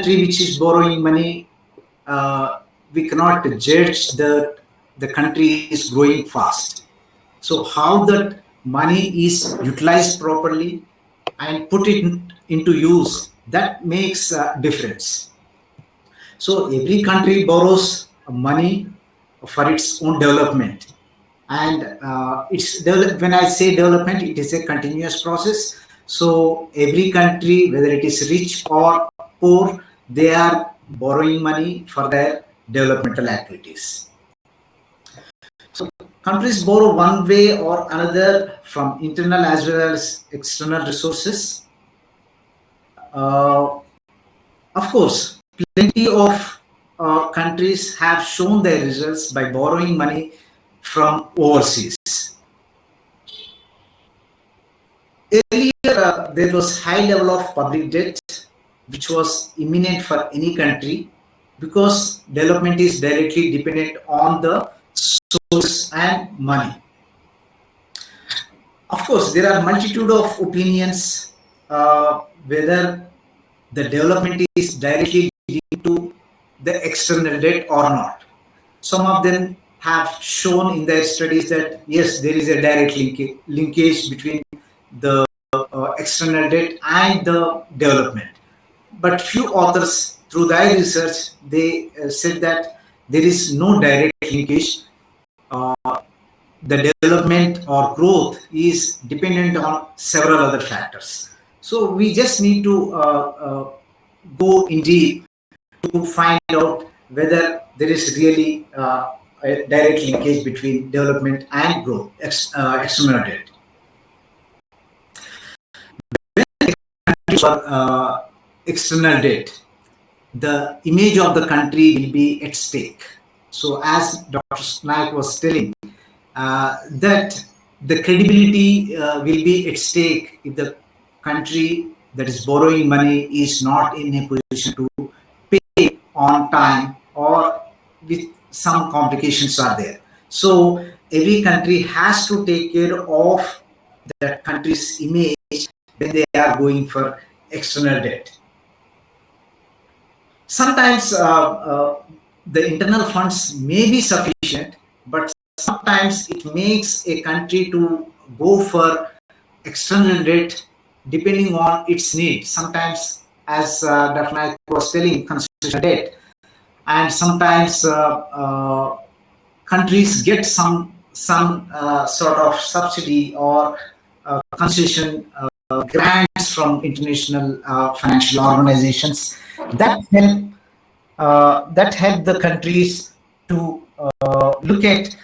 country which is borrowing money, we cannot judge the country is growing fast. So how that money is utilized properly and put it into use, that makes a difference. So every country borrows money for its own development, and when I say development, it is a continuous process. So every country, whether it is rich or poor, they are borrowing money for their developmental activities. So countries borrow one way or another from internal as well as external resources. Of course, plenty of countries have shown their results by borrowing money from overseas. Earlier, there was high level of public debt, which was imminent for any country because development is directly dependent on the source and money. Of course, there are multitude of opinions whether the development is directly linked to the external debt or not. Some of them have shown in their studies that yes, there is a direct linkage between the external debt and the development. But few authors, through their research, they said that there is no direct linkage. The development or growth is dependent on several other factors. So we just need to go in deep to find out whether there is really a direct linkage between development and growth, external debt. When countries for external debt, the image of the country will be at stake. So as Dr. Naik was telling, that the credibility will be at stake if the country that is borrowing money is not in a position to pay on time or with some complications are there. So every country has to take care of that country's image when they are going for external debt. Sometimes the internal funds may be sufficient, but sometimes it makes a country to go for external debt depending on its need. Sometimes, as Dr. Naik was telling, constitutional debt, and sometimes countries get some sort of subsidy or concession grants from international financial organizations that help the countries to look at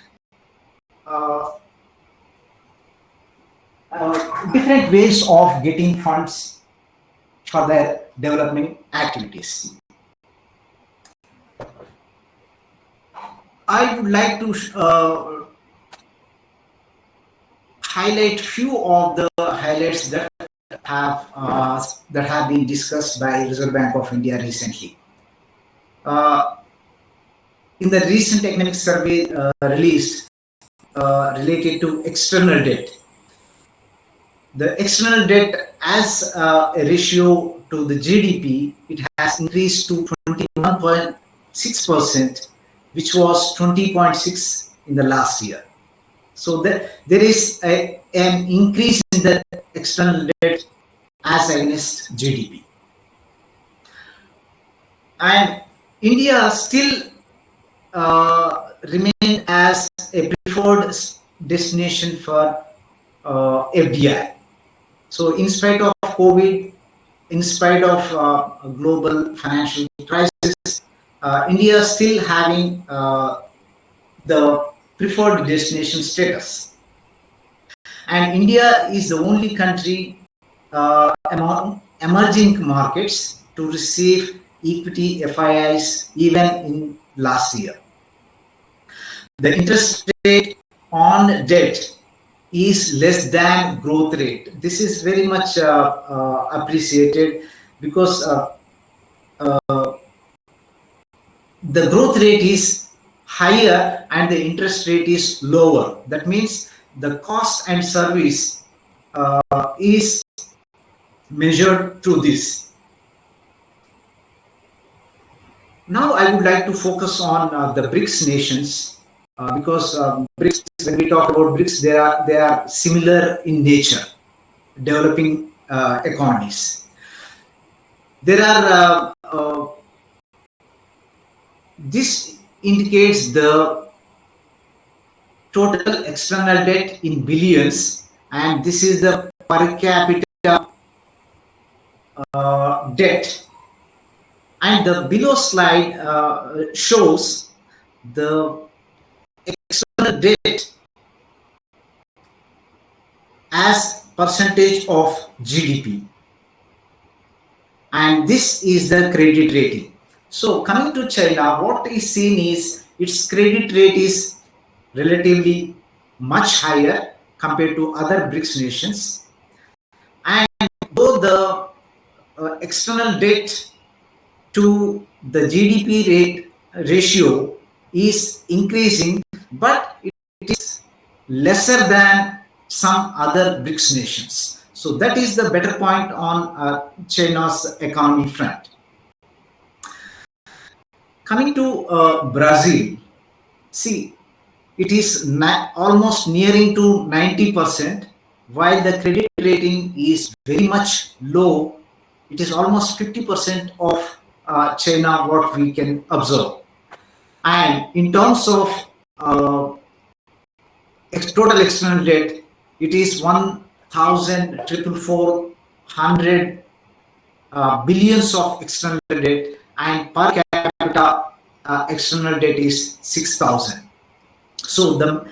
different ways of getting funds for their development activities. I would like to highlight few of the highlights that have been discussed by Reserve Bank of India recently. In the recent economic survey released related to external debt, the external debt as a ratio to the GDP, it has increased to 21.6%, which was 20.6 in the last year. So there is an increase in the external debt as against GDP. And India still remain as a preferred destination for FDI. So in spite of COVID, in spite of global financial crisis, India is still having the preferred destination status. And India is the only country among emerging markets to receive equity FIIs even in last year. The interest rate on debt is less than growth rate. This is very much appreciated because the growth rate is higher and the interest rate is lower. That means the cost and service is measured through this. Now I would like to focus on the BRICS nations because BRICS, when we talk about BRICS, they are similar in nature, developing economies. There are this indicates the total external debt in billions, and this is the per capita debt. And the below slide shows the external debt as percentage of GDP, and this is the credit rating. So coming to China, what is seen is its credit rate is relatively much higher compared to other BRICS nations, and though the external debt to the GDP rate ratio is increasing, but it is lesser than some other BRICS nations. So that is the better point on China's economy front. Coming to Brazil, see, it is almost nearing to 90%, while the credit rating is very much low. It is almost 50% of China, what we can observe. And in terms of total external debt, it is 1,444 billions of external debt, and per capita external debt is 6,000. So the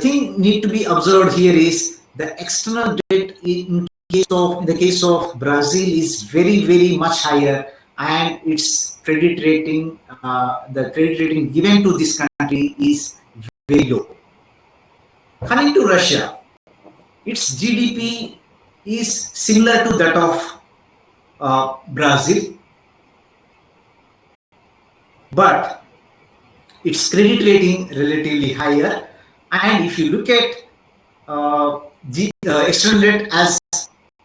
thing need to be observed here is the external debt in the case of Brazil is very much higher, and its credit rating, the credit rating given to this country is very low. Coming to Russia, its GDP is similar to that of Brazil, but its credit rating relatively higher. And if you look at the external debt as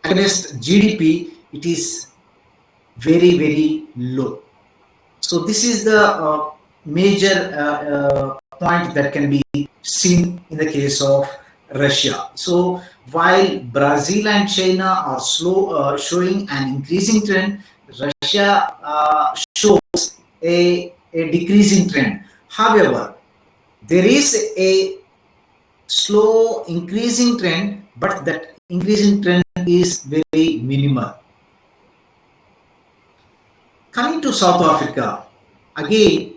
against GDP, it is very low. So this is the major point that can be seen in the case of Russia. So while Brazil and China are showing an increasing trend, Russia shows a decreasing trend. However, there is a slow increasing trend, but that increasing trend is very minimal. Coming to South Africa, again,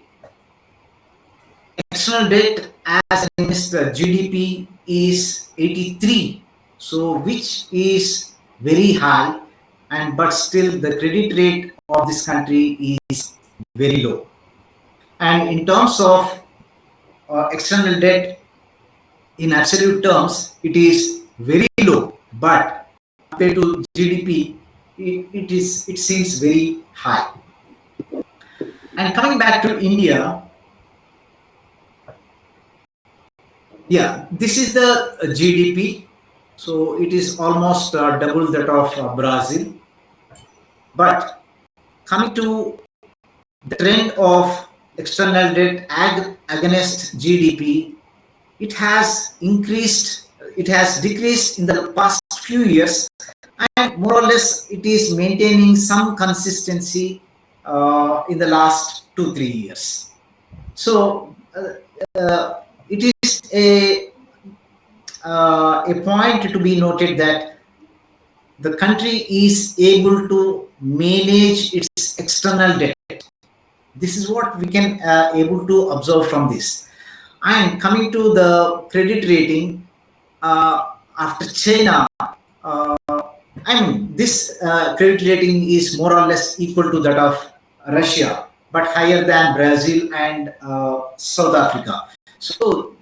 external debt as against GDP is 83, so which is very high, and but still the credit rate of this country is very low. And in terms of external debt in absolute terms, it is very low, but compared to GDP, it seems very high. And coming back to India, yeah, this is the GDP. So it is almost double that of Brazil. But coming to the trend of external debt against GDP, it has increased, it has decreased in the past few years, and more or less it is maintaining some consistency in the last 2-3 years. So it is a point to be noted that the country is able to manage its external debt. This is what we can able to observe from this. And coming to the credit rating, after China, I mean, this credit rating is more or less equal to that of Russia, but higher than Brazil and South Africa. So,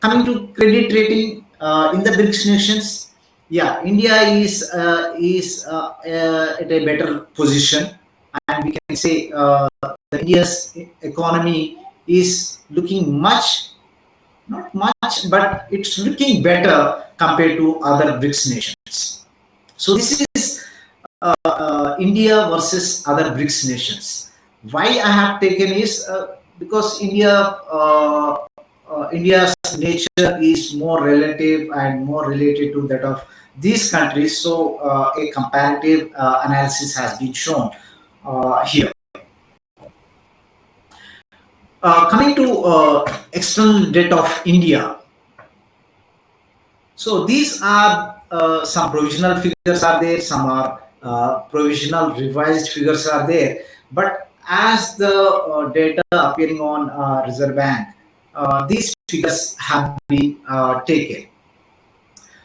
coming to credit rating in the BRICS nations, yeah, India is at a better position, and we can say India's economy is looking not much, but it's looking better compared to other BRICS nations. So this is India versus other BRICS nations. Why I have taken is because India's nature is more relative and more related to that of these countries. So a comparative analysis has been shown here. Coming to external debt of India. So these are some provisional figures are there, some are provisional revised figures are there. But as the data appearing on Reserve Bank, these figures have been taken.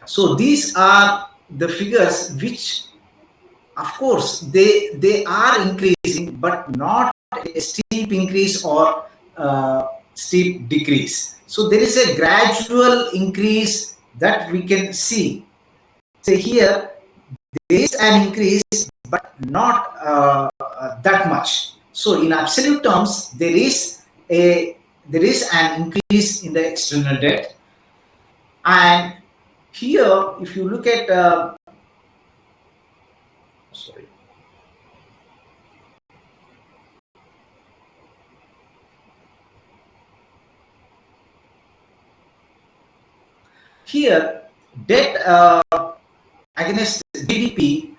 So these are the figures which, of course, they are increasing, but not a steep increase or steep decrease. So there is a gradual increase that we can see. Say here, there is an increase, but not that much. So in absolute terms, there is an increase in the external debt, and here, if you look at sorry. Here, debt against GDP,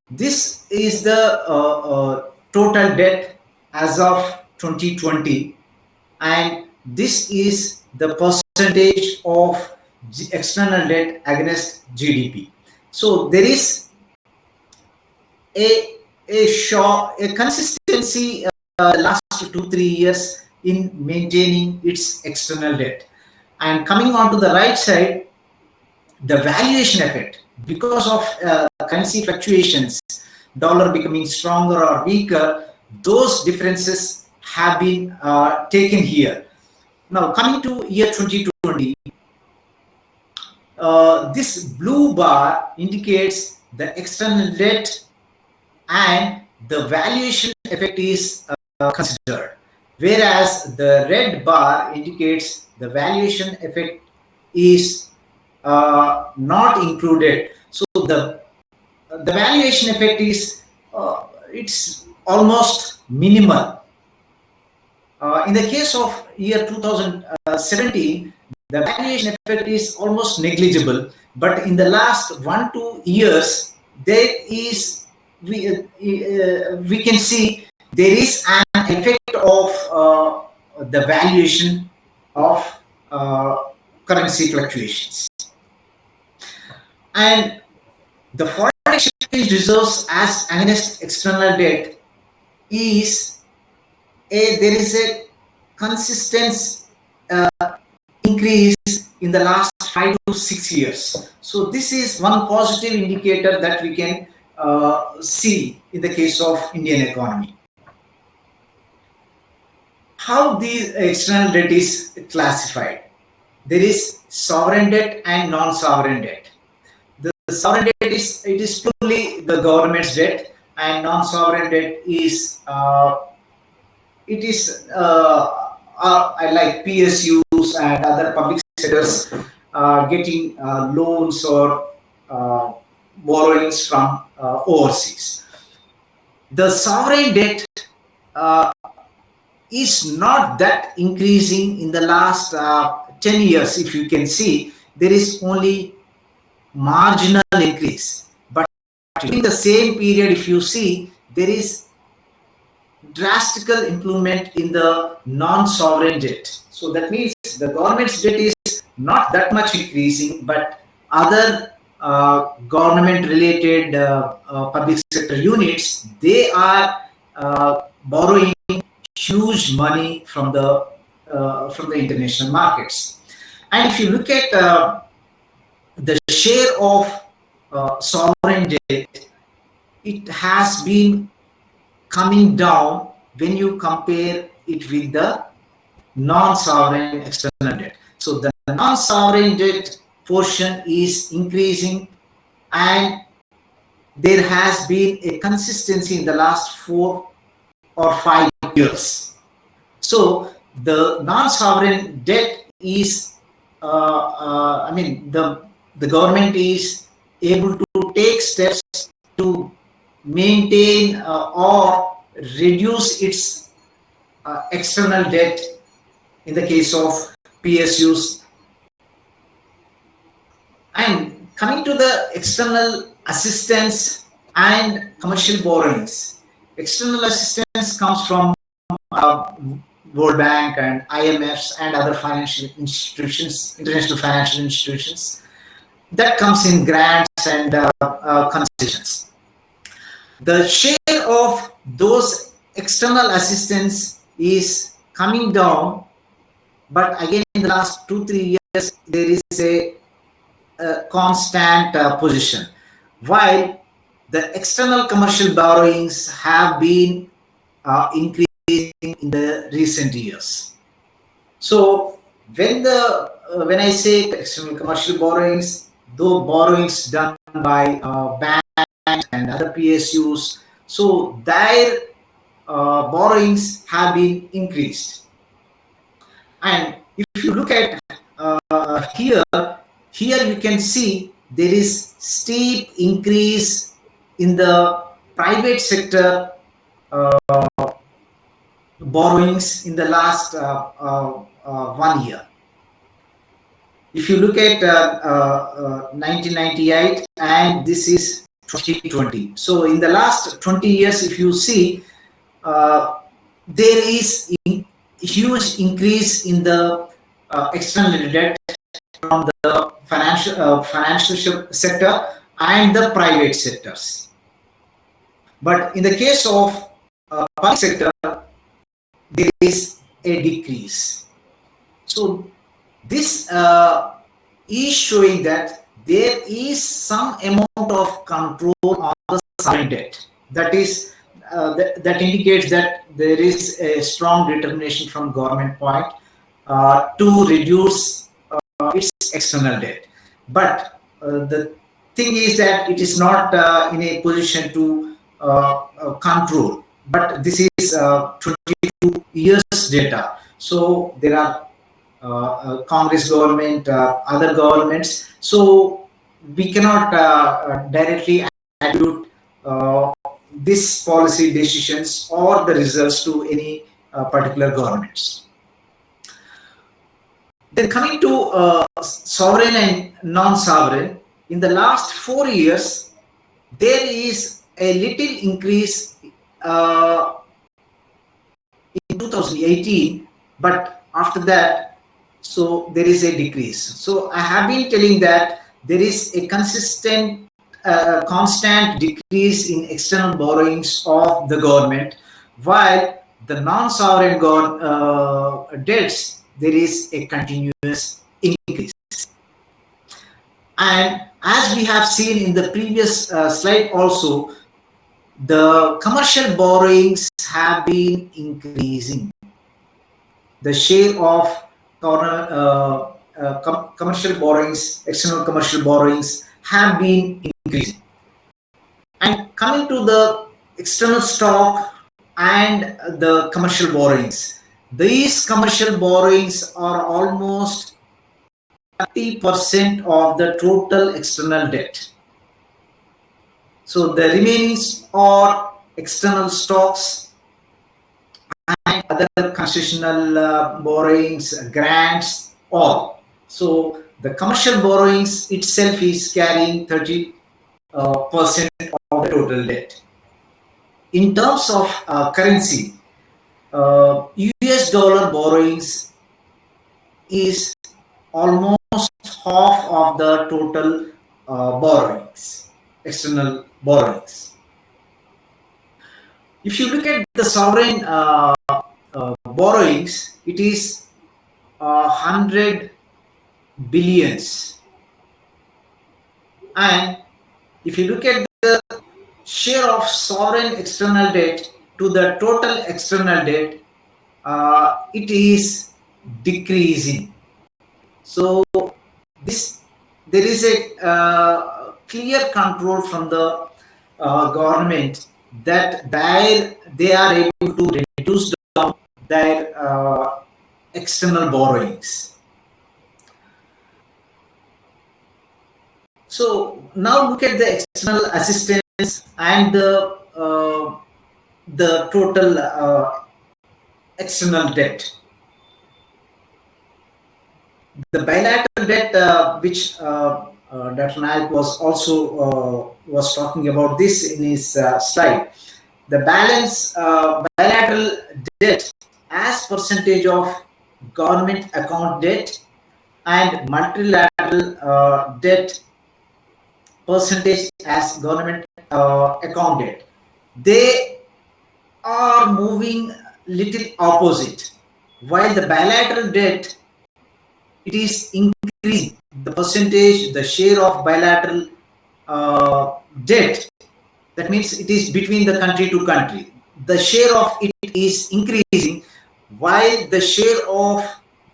this is the total debt as of 2020, and this is the percentage of external debt against GDP. So there is a consistency last 2-3 years in maintaining its external debt. And coming on to the right side, the valuation effect because of currency fluctuations, dollar becoming stronger or weaker, those differences have been taken here. Now coming to year 2020, this blue bar indicates the external debt and the valuation effect is considered, whereas the red bar indicates the valuation effect is not included. So the valuation effect is it's almost minimal. In the case of year 2017, the valuation effect is almost negligible, but in the last 1-2 years, there is we can see there is an effect of the valuation of currency fluctuations. And the foreign exchange reserves as against external debt is there is a consistent increase in the last 5 to 6 years. So this is one positive indicator that we can see in the case of Indian economy. How the external debt is classified? There is sovereign debt and non-sovereign debt. The sovereign debt is purely the government's debt, and non-sovereign debt is like PSUs and other public sectors getting loans or borrowings from overseas. The sovereign debt is not that increasing in the last 10 years. If you can see, there is only marginal increase, but in the same period, if you see, there is drastical improvement in the non-sovereign debt. So that means the government's debt is not that much increasing, but other government-related public sector units, they are borrowing huge money from the international markets. And if you look at the share of sovereign debt, it has been coming down when you compare it with the non-sovereign external debt. So the non-sovereign debt portion is increasing, and there has been a consistency in the last 4 or 5 years. So the non-sovereign debt is, the government is able to take steps to maintain or reduce its external debt in the case of PSUs. And coming to the external assistance and commercial borrowings, external assistance comes from World Bank and IMFs and other financial institutions, international financial institutions. That comes in grants and concessions. The share of those external assistance is coming down, but again in the last 2-3 years there is a constant position, while the external commercial borrowings have been increasing in the recent years. So when I say external commercial borrowings, though borrowings done by banks and other PSUs, so their borrowings have been increased. And if you look at here you can see there is steep increase in the private sector borrowings in the last 1 year. If you look at 1998 and this is 2020, so in the last 20 years, if you see, there is a huge increase in the external debt from the financial sector and the private sectors. But in the case of public sector, there is a decrease. So this is showing that there is some amount of control on the sovereign debt. That is that indicates that there is a strong determination from government point to reduce its external debt. But the thing is that it is not in a position to control. But this is 22 years data. So there are Congress government, other governments. So we cannot directly attribute this policy decisions or the results to any particular governments. Then coming to sovereign and non-sovereign, in the last 4 years, there is a little increase in 2018, but after that, so there is a decrease. So I have been telling that there is a constant decrease in external borrowings of the government, while the non-sovereign debts, there is a continuous increase. And as we have seen in the previous slide also, the commercial borrowings have been increasing. The share of commercial borrowings, external commercial borrowings have been increasing. And coming to the external stock and the commercial borrowings, these commercial borrowings are almost 30% of the total external debt. So the remaining are external stocks and other concessional borrowings, grants, all. So the commercial borrowings itself is carrying 30% of the total debt. In terms of currency, US dollar borrowings is almost half of the total borrowings, external borrowings. If you look at the sovereign borrowings, it is 100 billions. And if you look at the share of sovereign external debt to the total external debt, it is decreasing. So there is a clear control from the government that they are able to reduce down their external borrowings. So now look at the external assistance and the the total external debt. The bilateral debt, which Dr. Nayak was also was talking about this in his slide. The balance bilateral debt as percentage of government account debt and multilateral debt percentage as government account debt. They are moving little opposite. While the bilateral debt, it is increasing the percentage, the share of bilateral debt. That means it is between the country to country. The share of it is increasing, while the share of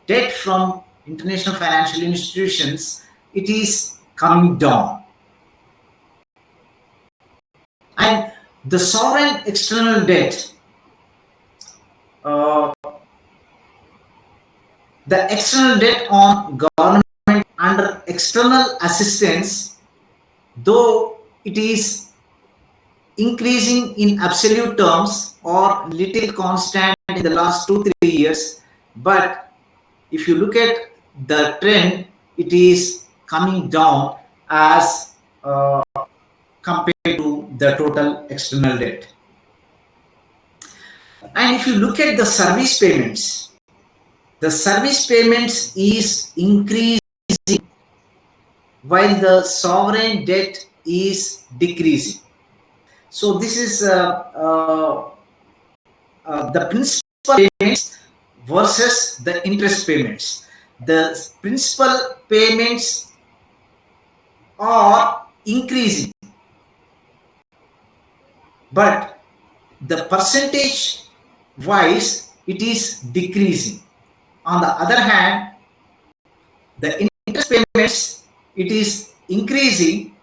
debt from international financial institutions, it is coming down. And the sovereign external debt, the external debt on government under external assistance, though it is increasing in absolute terms or little constant in the last 2-3 years, but if you look at the trend, it is coming down as compared to the total external debt. And if you look at the service payments is increasing while the sovereign debt is decreasing. So this is the principal payments versus the interest payments. The principal payments are increasing, but the percentage wise it is decreasing. On the other hand, the interest payments, it is increasing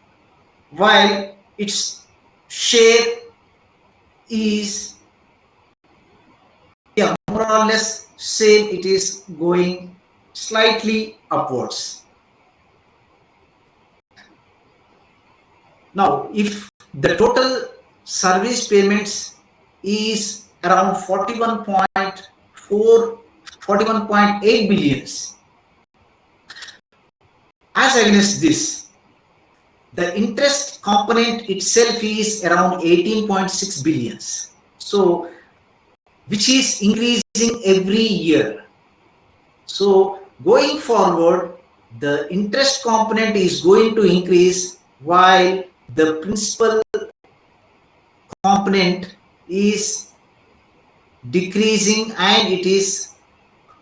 while its share is more or less same. It is going slightly upwards. Now, if the total service payments is around 41.8 billions, as against this, the interest component itself is around 18.6 billions. So, which is increasing every year. So, going forward, the interest component is going to increase while the principal component is decreasing, and it is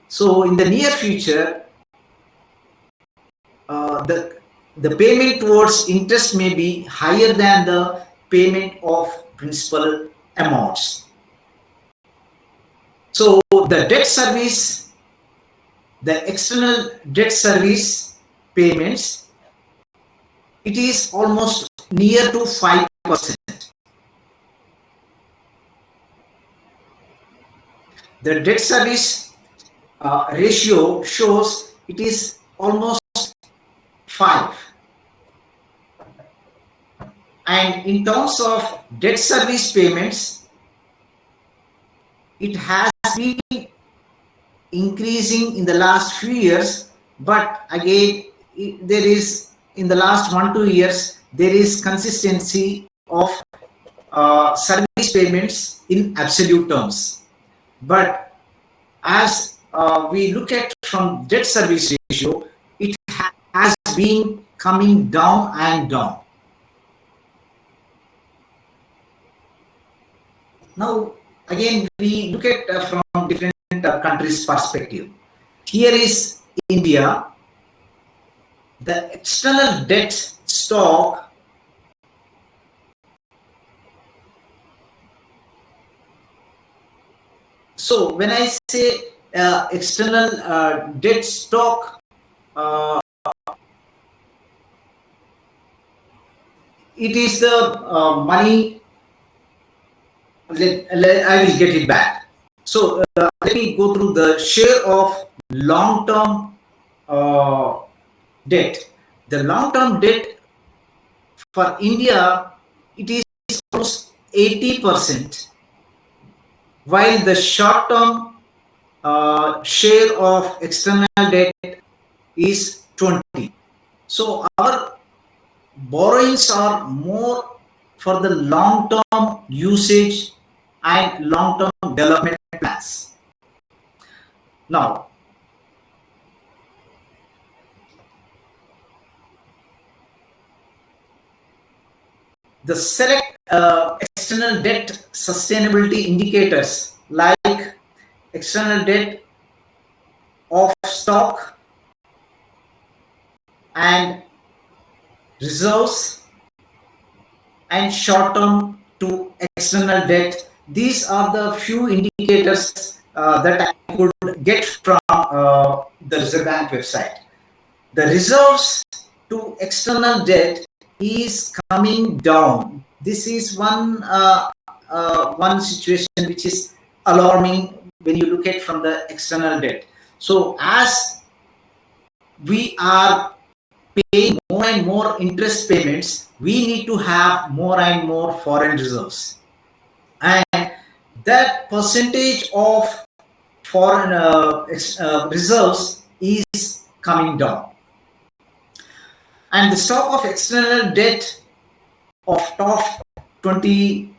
so in the near future the payment towards interest may be higher than the payment of principal amounts. So the debt service, the external debt service payments, it is almost near to 5%. The debt service ratio shows it is almost 5. And in terms of debt service payments, it has been increasing in the last few years, but again, there is in the last 1-2 years, there is consistency of service payments in absolute terms. But as we look at from debt service ratio, it has been coming down and down. Now, again, we look at from different countries' perspective. Here is India. The external debt stock so when I say external debt stock, it is the money. I will get it back. So let me go through the share of long-term debt. The long-term debt for India, it is almost 80%. while the short-term share of external debt is 20. So our borrowings are more for the long-term usage and long-term development plans. Now, the select external debt sustainability indicators like external debt of stock and reserves and short-term to external debt. These are the few indicators that I could get from the Reserve Bank website. The reserves to external debt is coming down. This is one situation which is alarming when you look at from the external debt. So as we are paying more and more interest payments, we need to have more and more foreign reserves, and that percentage of foreign reserves is coming down. And the stock of external debt of top 20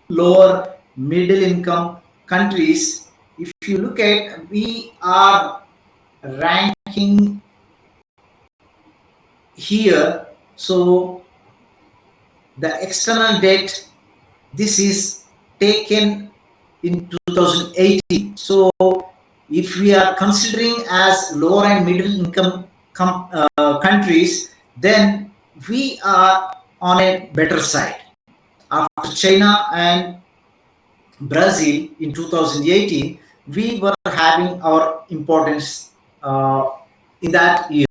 lower middle income countries, if you look at, we are ranking here. So the external debt, this is taken in 2018. So if we are considering as lower and middle income countries, then we are on a better side. After China and Brazil in 2018, we were having our importance in that year.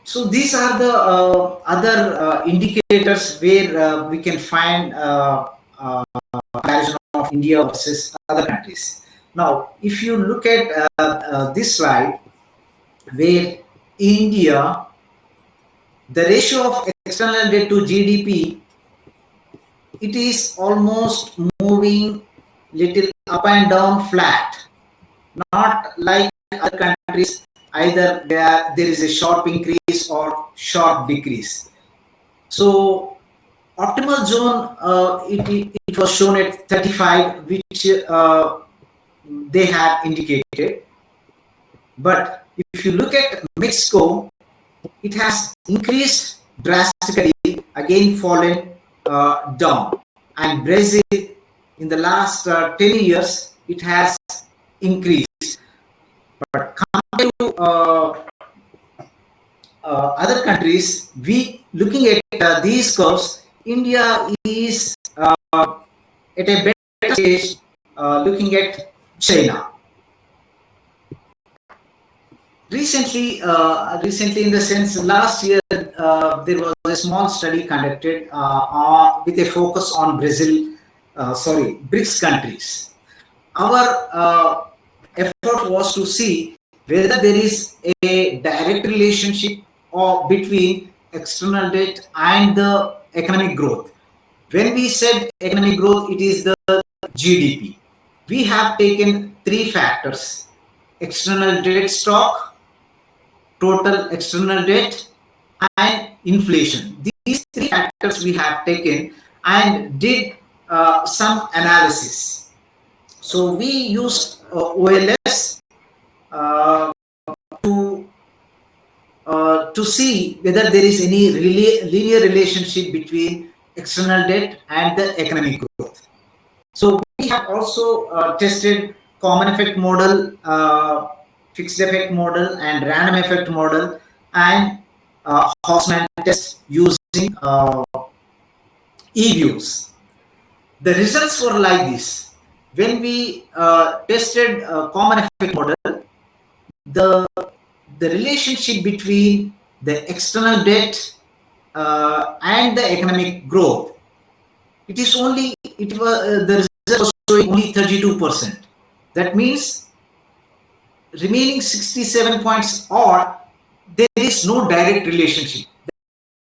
So these are the other indicators where we can find comparison of India versus other countries. Now, if you look at this slide, where India, the ratio of external debt to GDP, it is almost moving little up and down flat, not like other countries, either there is a sharp increase or sharp decrease. So optimal zone, it was shown at 35, which they have indicated. But if you look at Mexico, it has increased drastically, again fallen down. And Brazil, in the last 10 years, it has increased. But compared to other countries, we looking at these curves, India is at a better stage looking at China. Recently, in the sense, last year there was a small study conducted with a focus on BRICS countries. Our effort was to see whether there is a direct relationship between external debt and the economic growth. When we said economic growth, it is the GDP. We have taken three factors: external debt stock, total external debt, and inflation. These three factors we have taken and did some analysis. So we used OLS to see whether there is any linear relationship between external debt and the economic growth. So we have also tested common effect model, fixed effect model, and random effect model, and Hausman test using e-views. The results were like this. When we tested common effect model, the relationship between the external debt and the economic growth, the result was showing only 32%. That means remaining 67 points odd, there is no direct relationship.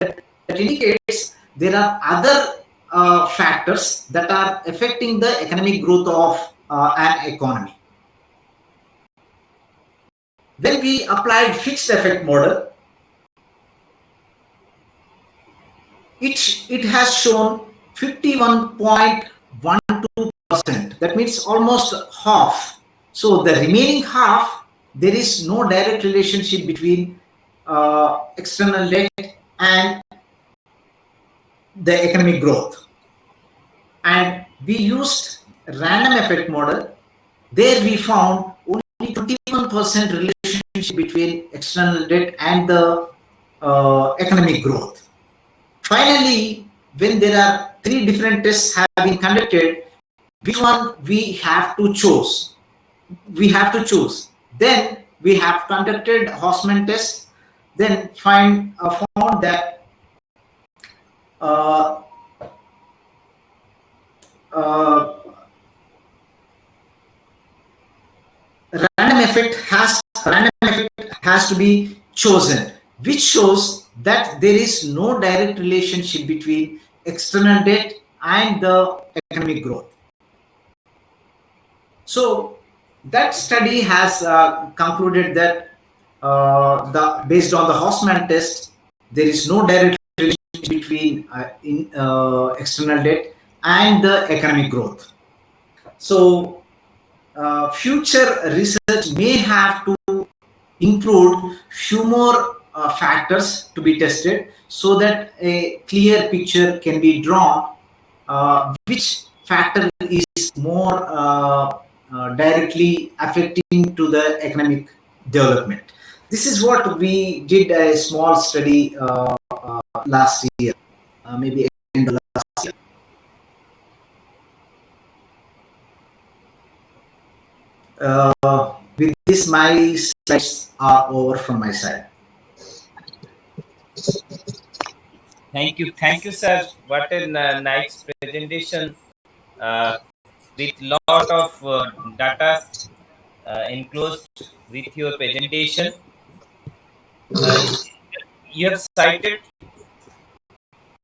That indicates there are other factors that are affecting the economic growth of an economy. When we applied fixed effect model, it has shown 51.12%. That means almost half. So the remaining half, there is no direct relationship between external debt and the economic growth. And we used random effect model. There we found only 21% relationship between external debt and the economic growth. Finally, when there are 3 different tests have been conducted, which one we have to choose? We have to choose. Then we have conducted Hausman test. Then found that random effect has to be chosen, which shows that there is no direct relationship between external debt and the economic growth. So that study has concluded that based on the Hausman test, there is no direct relationship between external debt and the economic growth. So future research may have to include few more factors to be tested so that a clear picture can be drawn which factor is more directly affecting to the economic development. This is what we did a small study last year, maybe end of last year. With this, my slides are over from my side. Thank you, sir. What a nice presentation with lot of data enclosed with your presentation. You have cited